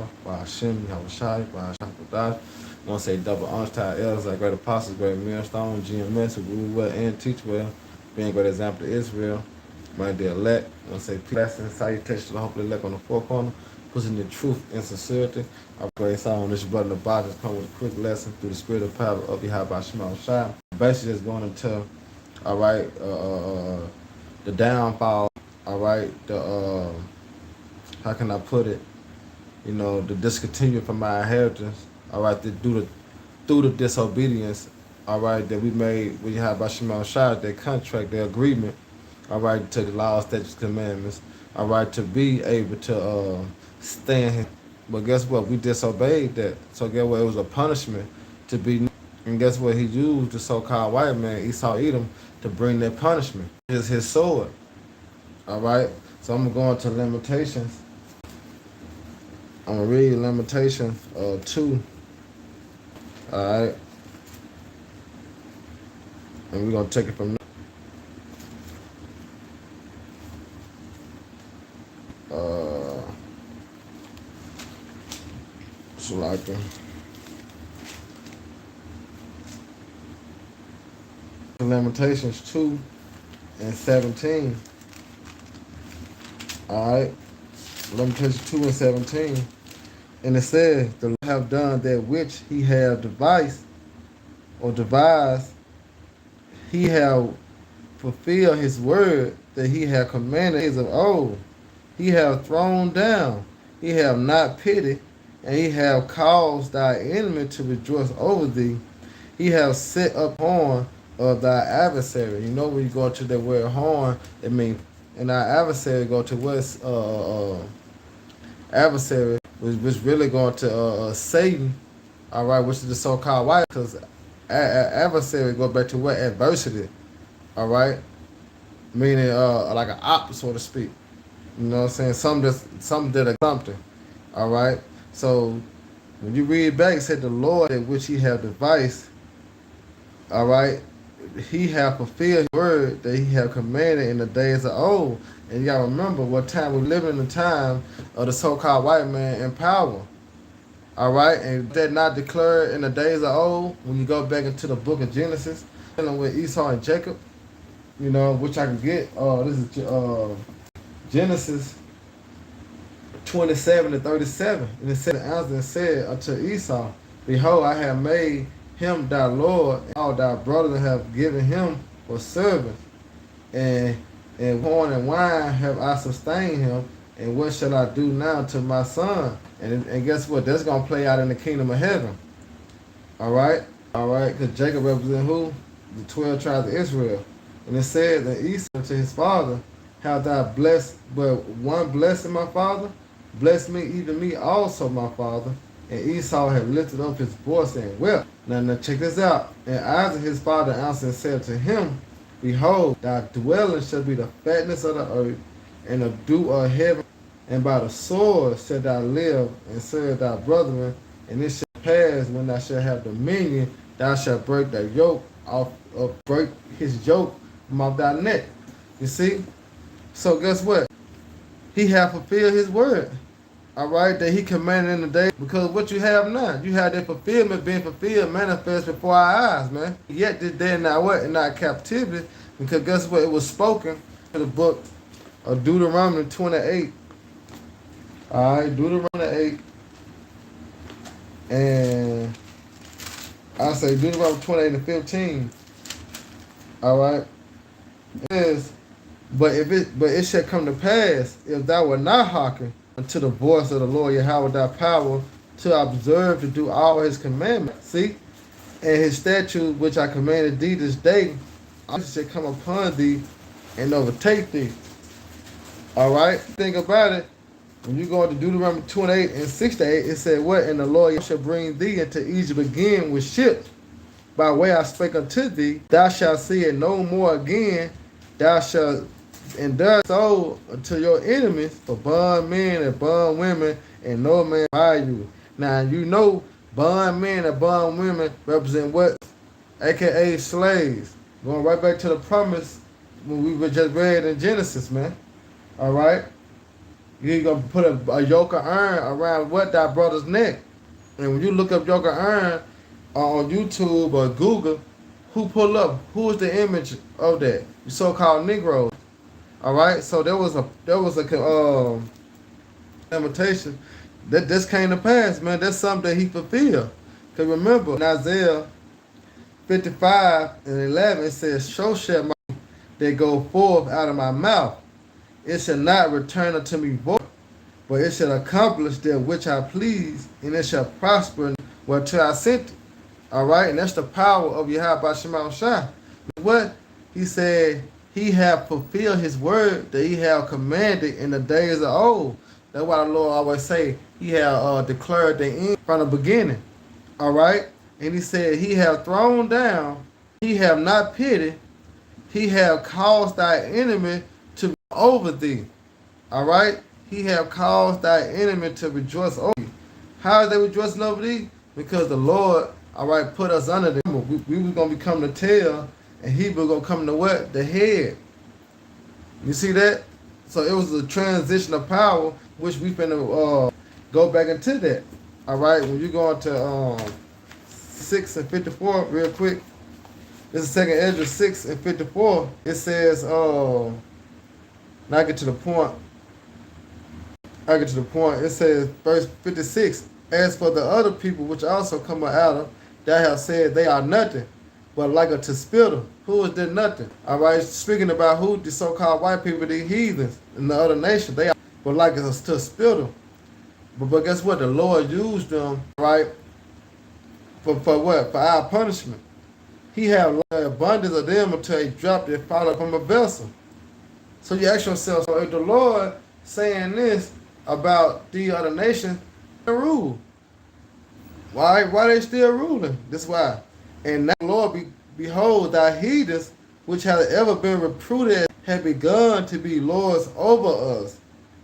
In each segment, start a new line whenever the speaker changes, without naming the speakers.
Yahweh, by Hashem, Yahweh Shai, by Hashem Kodash. I want to say double honors to our elders, like great apostles, great millstone, GMS, who grew well and teach well, being a great example to Israel. Might the elect. I want to say blessings, salutations to the hopefully elect on the four corner, pushing the truth and sincerity. I pray on this brother in the body just come with a quick lesson through the spirit of power of Yahweh Shema Shai. Basically just going into, all right, the downfall, all right, the how can I put it? You know, the discontinue from my inheritance, all right, through the disobedience, all right, that we made with Yahweh Shema Shai, their contract, their agreement, all right, to the laws, statutes, commandments, all right, to be able to stand. But guess what? We disobeyed that. So guess what? It was a punishment to be. And guess what? He used the so-called white man, Esau Edom, to bring that punishment. It's his sword. All right? So I'm going to go into Lamentations. I'm going to read Lamentations 2. All right? And we're going to take it from there. So like Lamentations 2 and 17. Alright. Lamentations 2 and 17. And it says, the Lord have done that which he have devised, he have fulfilled his word that he have commanded days of old. He have thrown down, he have not pitied, and he have caused thy enemy to rejoice over thee. He have set up horn of thy adversary. You know when you go to that word horn, it means, and our adversary go to what's adversary, which really going to Satan, all right, which is the so-called white, because adversary go back to what? Adversity, all right, meaning like an op, so to speak. You know what I'm saying? Something did a something, all right. So when you read back, it said the Lord at which he have devised, all right, he have fulfilled his word that he have commanded in the days of old. And you gotta remember what time we live in, the time of the so-called white man in power. All right, and that not declared in the days of old. When you go back into the book of Genesis, dealing with Esau and Jacob, you know, which I can get. This is Genesis 27 and 37. And it said, answered and said unto Esau, behold, I have made him thy Lord, and all thy brothers have given him for servant. And corn and wine have I sustained him, and what shall I do now to my son? And guess what? That's going to play out in the kingdom of heaven. All right? All right? Because Jacob represents who? The 12 tribes of Israel. And it said that Esau to his father, have thou blessed but one blessing, my father? Bless me, even me also, my father. And Esau had lifted up his voice and wept. Now check this out. And Isaac his father answered and said to him, behold, thy dwelling shall be the fatness of the earth, and the dew of heaven, and by the sword shalt thou live, and serve thy brethren. And it shall pass, when thou shalt have dominion, thou shalt break the yoke off, break his yoke from off thy neck. You see? So guess what? He have fulfilled his word. All right, that he commanded in the day. Because what you have now, you have that fulfillment being fulfilled, manifest before our eyes, man. Yet this day not what? In our captivity. Because guess what? It was spoken in the book of Deuteronomy 28. All right, Deuteronomy 8. And I say Deuteronomy 28 and 15. All right. It says, but it shall come to pass, if thou wilt not hearken unto the voice of the Lord Yahweh thy power, to observe to do all his commandments. See? And his statutes which I commanded thee this day, I shall come upon thee and overtake thee. All right? Think about it. When you go into Deuteronomy 28 and 68, it said, what? And the Lord shall bring thee into Egypt again with ships. By way I spake unto thee, thou shalt see it no more again. Thou shalt endure so unto your enemies for bond men and bond women, and no man buy you. Now you know bond men and bond women represent what? AKA slaves. Going right back to the promise when we were just read in Genesis, man. All right. You're going to put a yoke of iron around what? Thy brother's neck. And when you look up yoke of iron on YouTube or Google, who pull up? Who is the image of that? The so-called Negroes. All right. So there was a limitation that this came to pass, man. That's something that he fulfilled. Cause remember in Isaiah 55:11 it says, "So shall my that go forth out of my mouth. It shall not return unto me void, but it shall accomplish that which I please, and it shall prosper whereto I sent it." All right, and that's the power of Yahweh Shema Shai. What he said, he have fulfilled his word that he have commanded in the days of old. That's why the Lord always say he have declared the end from the beginning. All right, and he said he have thrown down, he have not pitied, he have caused thy enemy to be over thee. All right, he have caused thy enemy to rejoice over thee. How is they rejoicing over thee? Because the Lord, all right, put us under them. We were going to become the tail, and he was going to come to what? The head. You see that? So it was a transition of power, which we finna go back into that. All right, when you go into 6 and 54 real quick. This is 2nd Ezra 6 and 54. It says, now I get to the point. It says, verse 56. As for the other people which also come out of, that have said they are nothing, but like a spittle. Who is there nothing? All right, speaking about who the so-called white people, the heathens in the other nation, they are, but like a spittle. But guess what? The Lord used them, right, for what? For our punishment. He had an abundance of them until he dropped it, fallen from a vessel. So you ask yourself, so if the Lord saying this about the other nations, they rule. Why they still ruling? This is why. And now, Lord, behold, thy heathens, which have ever been recruited, have begun to be lords over us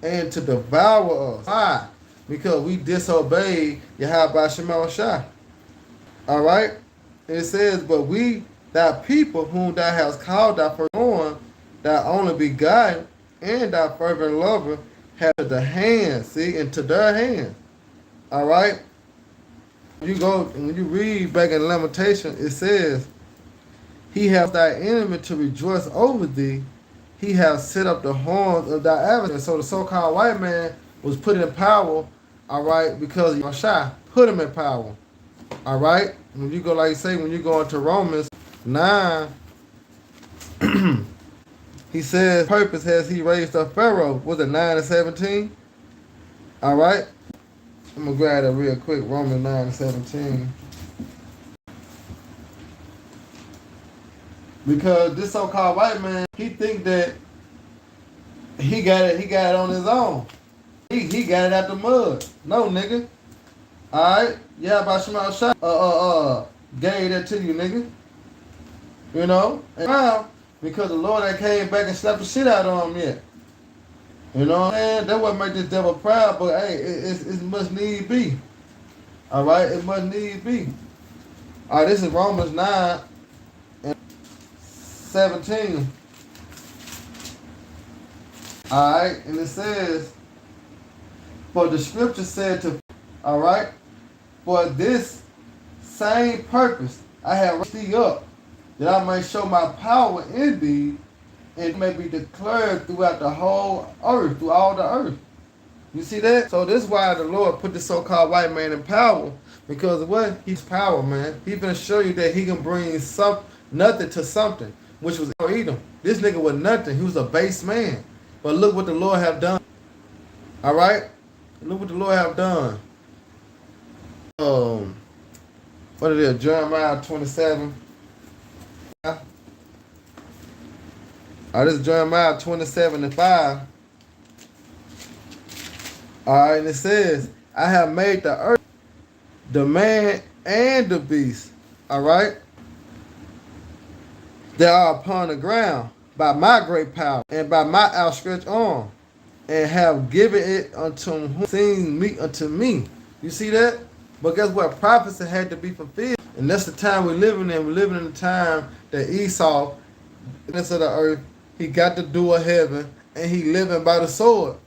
and to devour us. Why? Because we disobeyed Yahweh Shema Shai. All right? It says, but we, thy people, whom thou hast called thy firstborn, thy only begotten, and thy fervent lover, have the hands, see, into their hands. All right? You go, when you read back in Lamentation, it says, he hath thy enemy to rejoice over thee. He hath set up the horns of thy adversary. So the so-called white man was put in power, all right, because Yahshua put him in power. All right? When you go, like you say, when you go into Romans 9, he says, purpose has he raised up Pharaoh. Was it 9 and 17? All right? I'm going to grab that real quick. Romans 9 and 17. Because this so-called white man, he think that he got it on his own. He got it out the mud. No, nigga. Alright? Yeah, about Shema Shai gave that to you, nigga. You know? And now, because the Lord that came back and slapped the shit out of him yet. You know what I'm saying? That what make this devil proud, but hey, it must need be. Alright? It must need be. Alright, this is Romans 9 and 17. Alright, and it says, for the scripture said to, alright, for this same purpose I have raised thee up, that I may show my power in thee, and it may be declared throughout the whole earth, through all the earth. You see that? So this is why the Lord put the so-called white man in power, because of what? He's power, man. He's gonna show you that he can bring nothing to something, which was Edom. This nigga was nothing. He was a base man. But look what the Lord have done. All right? Look what the Lord have done. What it is? Jeremiah 27. This is Jeremiah 27 and 5. Alright, and it says, I have made the earth, the man and the beast, alright, that are upon the ground by my great power and by my outstretched arm, and have given it unto whom seems meet unto me. You see that? But guess what? Prophecy had to be fulfilled. And that's the time we're living in. We're living in the time that Esau, the of the earth, he got the door of heaven, and he living by the sword.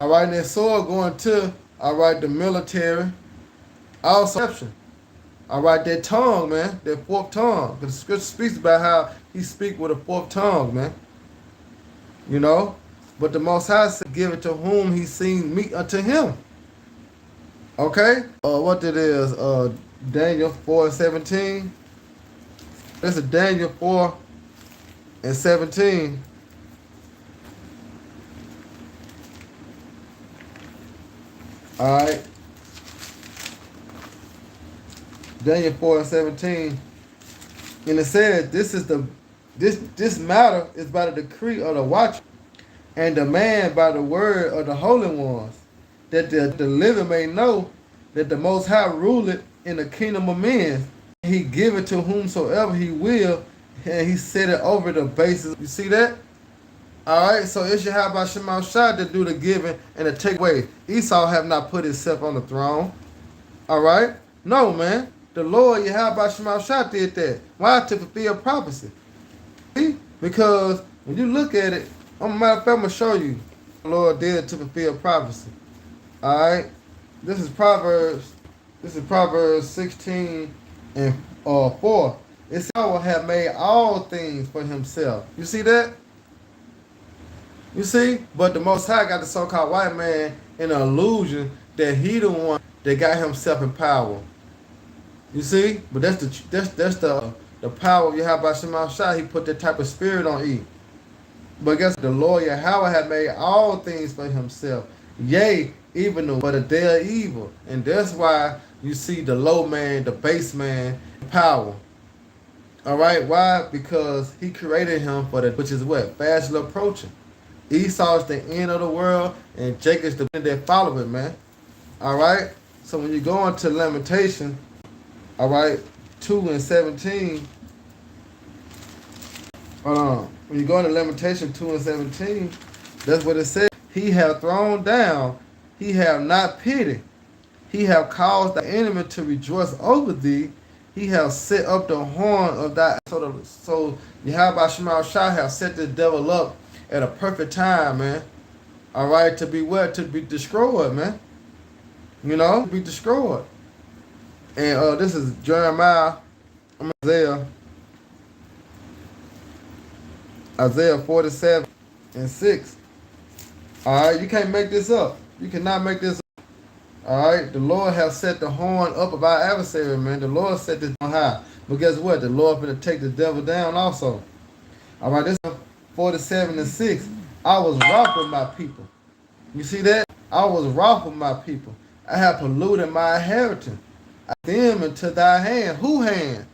All right, and that sword going to, all right, the military. Also, all right, that tongue, man, that forked tongue. The scripture speaks about how he speak with a forked tongue, man. You know, but the Most High said, "Give it to whom He seen meet unto him." Okay, what it is? Daniel 4:17. This is Daniel 4:17. All right, Daniel 4:17, and it says, "This matter is by the decree of the watcher, and the man by the word of the holy ones, that the living may know that the Most High ruleth in the kingdom of men. He give it to whomsoever He will, and He set it over the basis." You see that? All right, so it's Yahweh Shema Shah to do the giving and the take away. Esau have not put himself on the throne. All right? No, man. The Lord Yahweh Shema Shah did that. Why? To fulfill prophecy. See? Because when you look at it, matter of fact, I'm going to show you. The Lord did it to fulfill prophecy. All right? This is Proverbs 16 and 4. It says, "Yahweh have made all things for Himself." You see that? You see? But the Most High got the so-called white man in an illusion that he the one that got himself in power. You see? But that's the power of Yahweh Shema Shah. He put that type of spirit on E. But guess what? The Lord Yahweh had made all things for Himself. Yea, even for the day of evil. And that's why you see the low man, the base man, power. All right? Why? Because He created him for the, which is what? Fastly approaching. Esau is the end of the world, and Jacob is the one that follow it, man. All right? So when you go into Lamentation, all right, 2:17, hold on. When you go into Lamentation 2:17, that's what it says. "He have thrown down, He have not pity. He have caused the enemy to rejoice over thee. He have set up the horn of thy..." So Yahweh Shema Shah have set the devil up at a perfect time, man. All right, to be what? To be destroyed, man. You know, to be destroyed. And this is Jeremiah, Isaiah 47:6. All right, you can't make this up. You cannot make this up. All right, the Lord has set the horn up of our adversary, man. The Lord set this on high. But guess what? The Lord going to take the devil down also. All right, this is 47:6. "I was wroth with my people." You see that? "I was wroth with my people. I have polluted my inheritance. I them into thy hand." Who hand?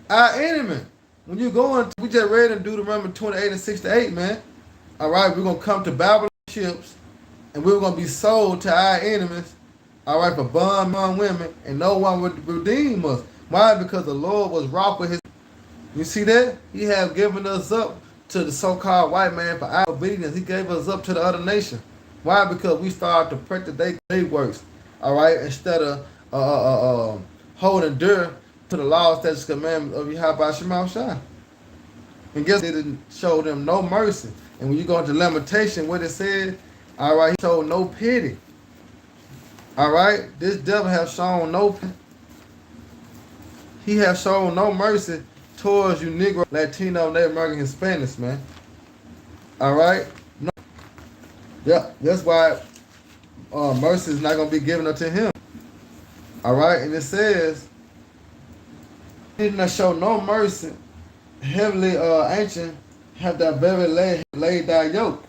Our enemy. When you go into, we just read in Deuteronomy 28:6-8, man. All right, we're going to come to Babylon ships, and we're going to be sold to our enemies, all right, for bond women, and no one would redeem us. Why? Because the Lord was wroth with His. You see that? He has given us up to the so-called white man for our obedience. He gave us up to the other nation. Why? Because we started to practice their works, all right, instead of holding dear to the laws, statutes, commandments of Yahweh Shema Shah. And guess it didn't show them no mercy. And when you go into Lamentation, what it said, all right, He showed no pity. All right, this devil has shown no pity. He has shown no mercy towards you Negro, Latino, Native American, Hispanics, man. All right? No. Yeah, that's why mercy is not going to be given unto him. All right? And it says, "He did not show no mercy. Heavenly ancient have thy very laid thy yoke."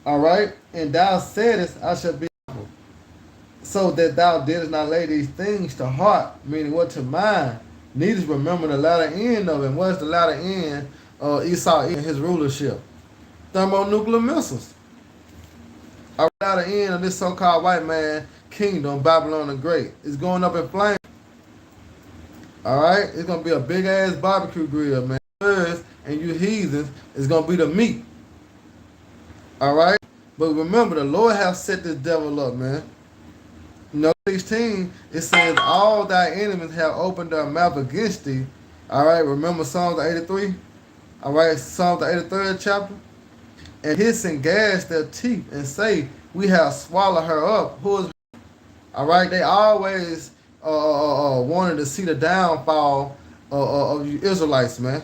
All right? "And thou saidest, I shall be humble. So that thou didst not lay these things to heart," meaning what? To mind. "Neither remember the latter end of it." And what's the latter end of Esau in his rulership? Thermonuclear missiles. Our latter end of this so-called white man kingdom, Babylon the Great, is going up in flames. All right? It's going to be a big-ass barbecue grill, man. And you heathens is going to be the meat. All right? But remember, the Lord has set this devil up, man. 16, it says, "All thy enemies have opened their mouth against thee." All right, remember Psalms 83? All right, Psalms the 83rd chapter. "And hiss and gash their teeth and say, we have swallowed her up. Who is all right? They always wanted to see the downfall of you Israelites, man.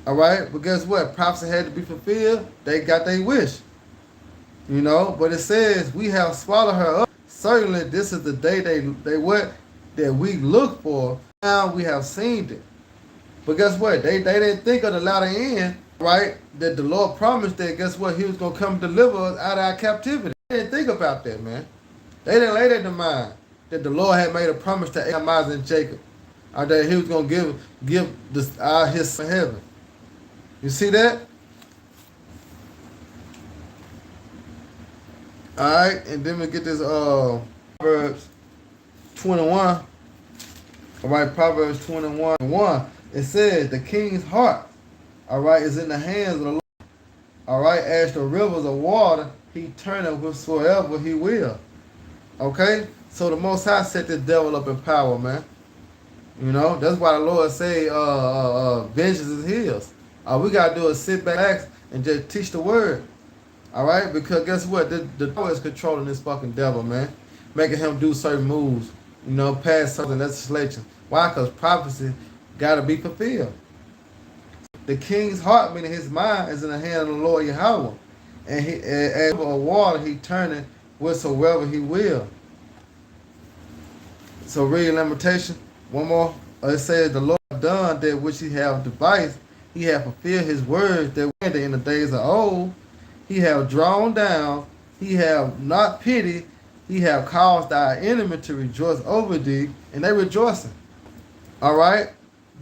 All right, but guess what? Prophecy had to be fulfilled. They got their wish, you know. But it says we have swallowed her up. Certainly, this is the day they what that we look for. Now we have seen it. But guess what? They didn't think of the latter end, right? That the Lord promised that. Guess what? He was gonna come deliver us out of our captivity. They didn't think about that, man. They didn't lay that in mind that the Lord had made a promise to Abraham, Isaac, and Jacob, that He was gonna give His son heaven. You see that? All right, and then we get this Proverbs 21. All right, Proverbs 21:1. It says the king's heart, all right, is in the hands of the Lord. All right, as the rivers of water, He turneth whatsoever He will. Okay, so the Most High set this devil up in power, man. You know, that's why the Lord say, vengeance is His. All we gotta do is sit back and just teach the word. All right, because guess what? The devil is controlling this fucking devil, man, making him do certain moves. You know, pass certain legislation. Why? Because prophecy gotta be fulfilled. The king's heart, meaning his mind, is in the hand of the Lord Yahweh, and as a water, He turneth whatsoever He will. So read Lamentation one more. It says the Lord done that which He have devised. He have fulfilled His words that were in the days of old. He have drawn down. He have not pity. He have caused thy enemy to rejoice over thee, and they rejoicing. All right,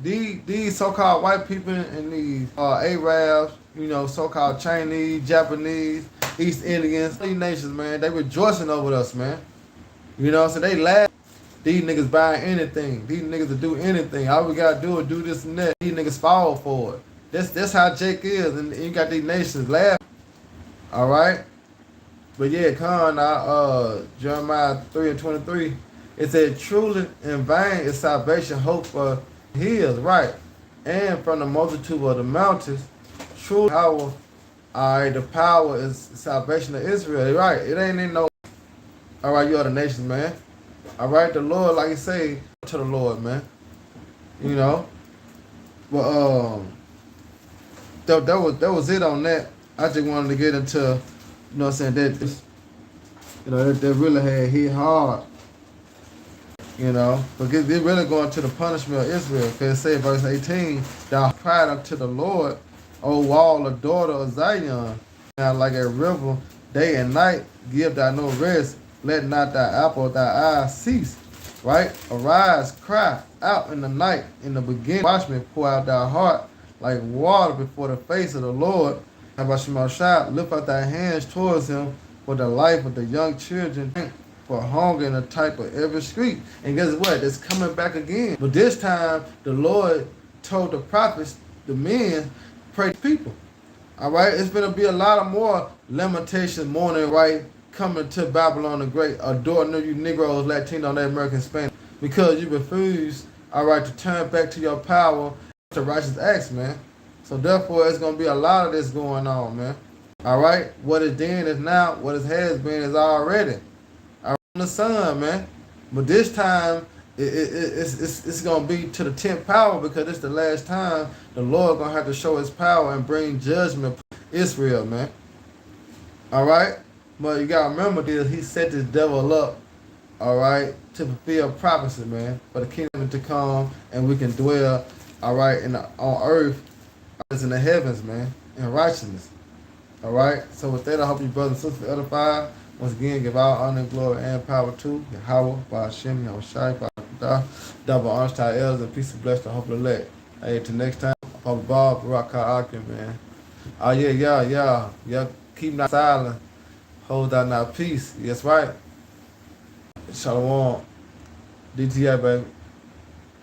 these so-called white people and these Arabs, you know, so-called Chinese, Japanese, East Indians, these nations, man, they rejoicing over us, man. You know, so they laugh. These niggas buying anything. These niggas will do anything. All we gotta do is do this and that. These niggas fall for it. That's how Jake is, and you got these nations laughing. All right, but yeah, Jeremiah 3:23, it said, "Truly in vain is salvation hope for hills, right, and from the multitude of the mountains, truly power, all right, the power is salvation of Israel, right? It ain't in no. All right, you are the nations, man. All right, the Lord, like you say, to the Lord, man. You know, but that was it on that. I just wanted to get into, you know what I'm saying, that really had hit hard, you know, but they're really going to the punishment of Israel, because it says, verse 18, thou cried unto the Lord, O wall, the daughter of Zion, now like a river, day and night, give thou no rest, let not thy apple of thy eye cease, right? Arise, cry out in the night, in the beginning, watchmen, pour out thy heart like water before the face of the Lord. Lift up thy hands towards Him for the life of the young children, for hunger in the type of every street. And guess what? It's coming back again. But this time, the Lord told the prophets, the men, pray to people. All right? It's going to be a lot of more lamentation, mourning, right? Coming to Babylon the Great, adoring you Negroes, Latino, Native American, Spanish, because you refuse, all right, to turn back to your power, to righteous acts, man. So therefore, it's going to be a lot of this going on, man. All right? What is then is now. What it has been is already. All right, the sun, man. But this time, it's going to be to the 10th power, because it's the last time the Lord going to have to show His power and bring judgment to Israel, man. All right? But you got to remember this. He set this devil up, all right, to fulfill prophecy, man, for the kingdom to come, and we can dwell, all right, on earth as in the heavens, man, in righteousness. All right? So with that, I hope you brothers and sisters edify. Once again, give all honor and glory and power to Yahweh, Ba'ashem, Yahushai, Ba'adah, double honors to our elders, and peace and blessing, hope and elect. Hey, till next time, Papa Bob, Barak Akim, man. Oh, yeah. Keep not silent. Hold down our peace. Yes, right. Shalom. DTI, baby.